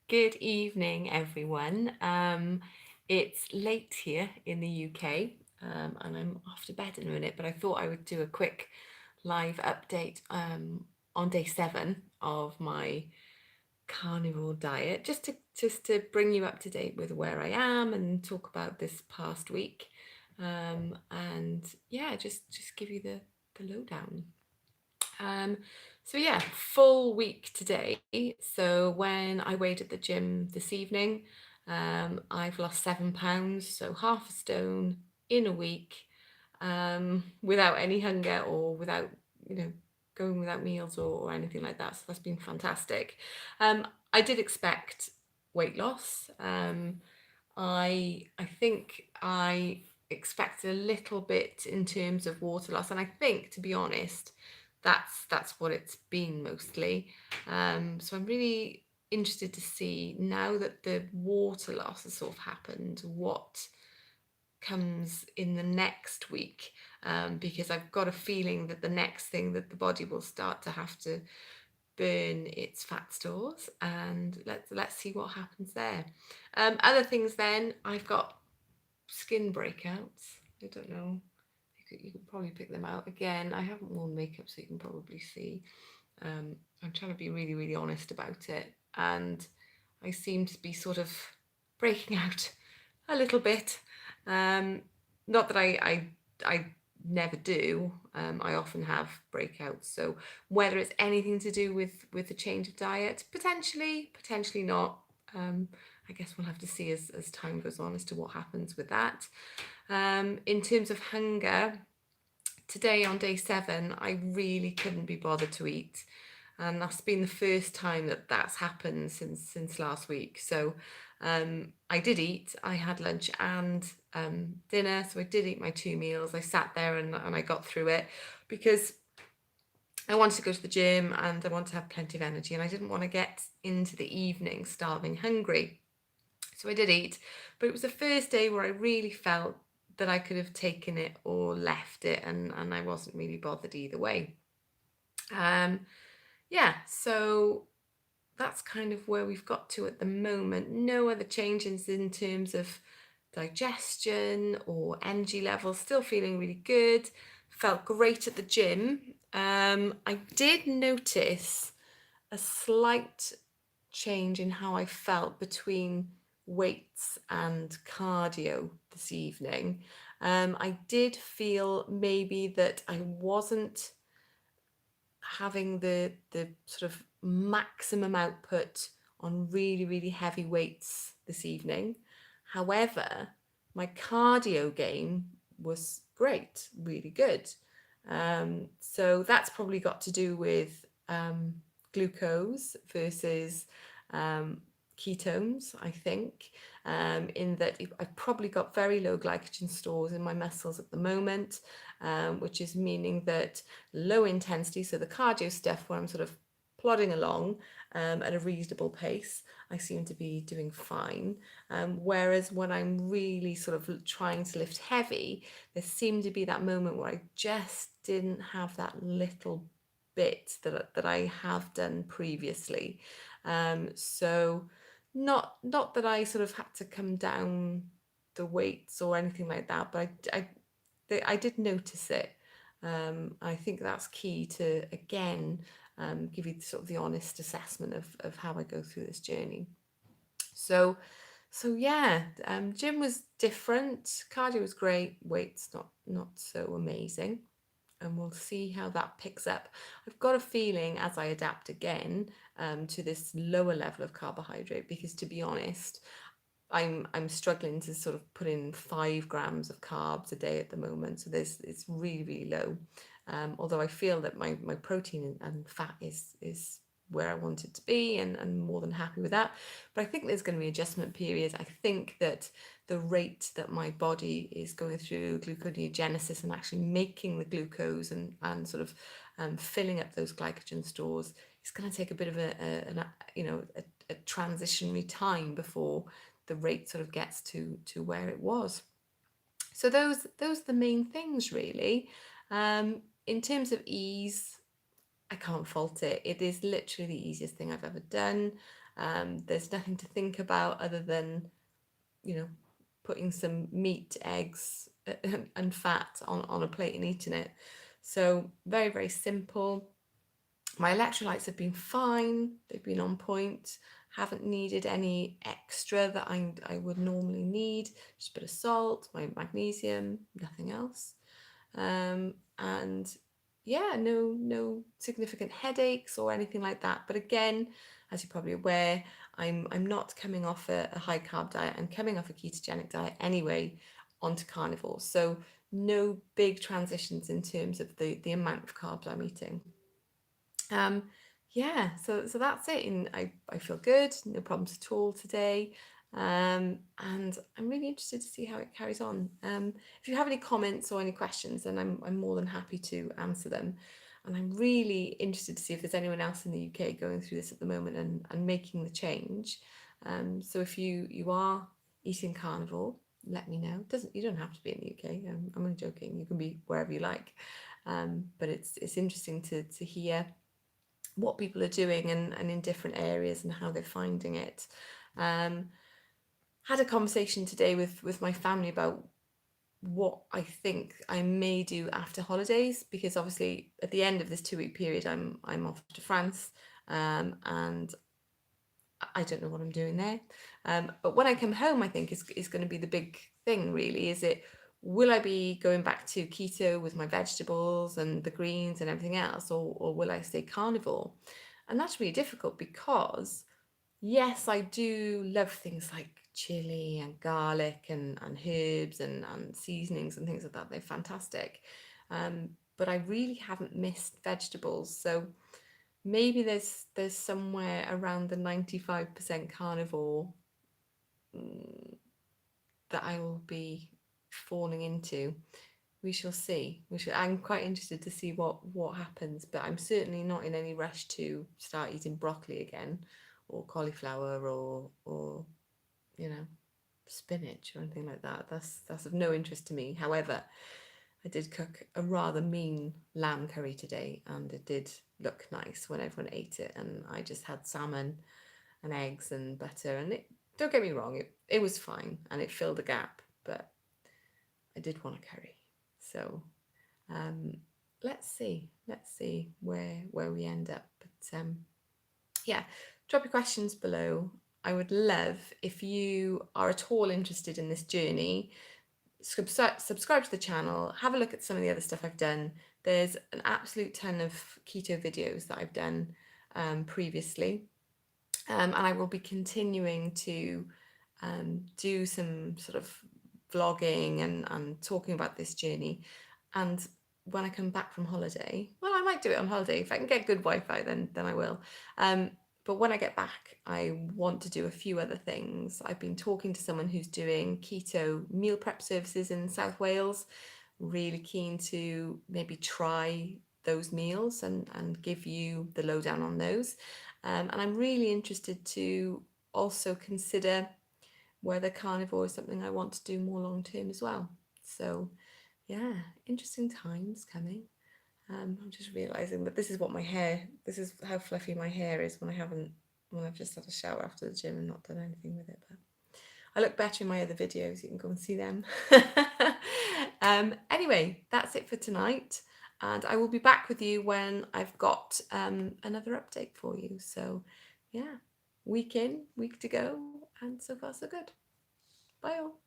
Good evening, everyone. It's late here in the UK, and I'm off to bed in a minute, but I thought I would do a quick live update on day 7 of my carnivore diet, just to bring you up to date with where I am and talk about this past week. And yeah, just give you the lowdown. Um, so yeah, full week today. So when I weighed at the gym this evening, I've lost 7 pounds, so half a stone in a week, without any hunger or without, you know, going without meals or anything like that. So that's been fantastic. I did expect weight loss. I think I expected a little bit in terms of water loss, and I think, to be honest, that's what it's been mostly. So I'm really interested to see now that the water loss has sort of happened, what comes in the next week, because I've got a feeling that the next thing that the body will start to have to burn its fat stores, and let's see what happens there. Other things then, I've got skin breakouts. I don't know. You could probably pick them out. Again, I haven't worn makeup, so you can probably see. I'm trying to be really, really honest about it, and I seem to be sort of breaking out a little bit. Not that I never do. I often have breakouts. So whether it's anything to do with the change of diet, potentially not. I guess we'll have to see as time goes on as to what happens with that. In terms of hunger, today on day 7, I really couldn't be bothered to eat, and that's been the first time that that's happened since last week. So I did eat. I had lunch and dinner, so I did eat my 2 meals. I sat there and I got through it because I wanted to go to the gym and I wanted to have plenty of energy, and I didn't want to get into the evening starving hungry. So I did eat, but it was the first day where I really felt that I could have taken it or left it, and I wasn't really bothered either way. Um, yeah, so that's kind of where we've got to at the moment. No other changes in terms of digestion or energy levels. Still feeling really good. Felt great at the gym. I did notice a slight change in how I felt between weights and cardio this evening. I did feel maybe that I wasn't having the sort of maximum output on really, really heavy weights this evening. However, my cardio game was great, really good. So that's probably got to do with glucose versus um, ketones, I think, in that I've probably got very low glycogen stores in my muscles at the moment, which is meaning that low intensity, so the cardio stuff where I'm sort of plodding along at a reasonable pace, I seem to be doing fine. Whereas when I'm really sort of trying to lift heavy, there seemed to be that moment where I just didn't have that little bit that I have done previously. So not that I sort of had to come down the weights or anything like that, but I did notice it. I think that's key to, again, give you sort of the honest assessment of how I go through this journey. So, so yeah, gym was different, cardio was great, weights not so amazing, and we'll see how that picks up. I've got a feeling as I adapt again to this lower level of carbohydrate, because to be honest, I'm struggling to sort of put in 5 grams of carbs a day at the moment. So it's really, really low. Although I feel that my protein and fat is where I want it to be, and I'm more than happy with that. But I think there's going to be adjustment periods. I think that the rate that my body is going through gluconeogenesis and actually making the glucose and sort of filling up those glycogen stores is going to take a bit of a transitionary time before the rate sort of gets to where it was. So those are the main things really. In terms of ease, I can't fault it. It is literally the easiest thing I've ever done. There's nothing to think about other than, you know, putting some meat, eggs, and fat on a plate and eating it. So very, very simple. My electrolytes have been fine. They've been on point. Haven't needed any extra that I would normally need. Just a bit of salt, my magnesium, nothing else. And yeah, no significant headaches or anything like that. But again, as you're probably aware, I'm not coming off a high carb diet. I'm coming off a ketogenic diet anyway onto carnivore. So no big transitions in terms of the amount of carbs I'm eating. Um, yeah, so that's it. And I feel good, no problems at all today. And I'm really interested to see how it carries on. If you have any comments or any questions, then I'm more than happy to answer them. And I'm really interested to see if there's anyone else in the UK going through this at the moment and making the change. So if you are eating carnivore, let me know. Doesn't You don't have to be in the UK. I'm only joking. You can be wherever you like. But it's interesting to hear what people are doing and in different areas and how they're finding it. Had a conversation today with my family about what I think I may do after holidays, because obviously at the end of this 2 week period I'm off to France, and I don't know what I'm doing there. But when I come home, I think is going to be the big thing, really. Will I be going back to keto with my vegetables and the greens and everything else, or will I stay carnivore? And that's really difficult because, yes, I do love things like chili and garlic and herbs and seasonings and things like that. They're fantastic. But I really haven't missed vegetables. So maybe there's somewhere around the 95% carnivore, that I will be falling into. We shall see. I'm quite interested to see what happens, but I'm certainly not in any rush to start eating broccoli again, or cauliflower, or you know, spinach or anything like that. That's of no interest to me. However, I did cook a rather mean lamb curry today, and it did look nice when everyone ate it. And I just had salmon and eggs and butter, and don't get me wrong, it was fine and it filled a gap, but I did want a curry. So um, let's see where we end up. But yeah, drop your questions below. I would love if you are at all interested in this journey. Subscribe to the channel, have a look at some of the other stuff I've done. There's an absolute ton of keto videos that I've done previously, and I will be continuing to do some sort of vlogging and talking about this journey. And when I come back from holiday, well, I might do it on holiday. If I can get good Wi-Fi, then I will. But when I get back, I want to do a few other things. I've been talking to someone who's doing keto meal prep services in South Wales. Really keen to maybe try those meals and give you the lowdown on those. And I'm really interested to also consider whether carnivore is something I want to do more long term as well. So yeah, interesting times coming. I'm just realizing that this is how fluffy my hair is when I've just had a shower after the gym and not done anything with it. But I look better in my other videos. You can go and see them. Anyway, that's it for tonight. And I will be back with you when I've got another update for you. So yeah, week in, week to go. And so far, so good. Bye all.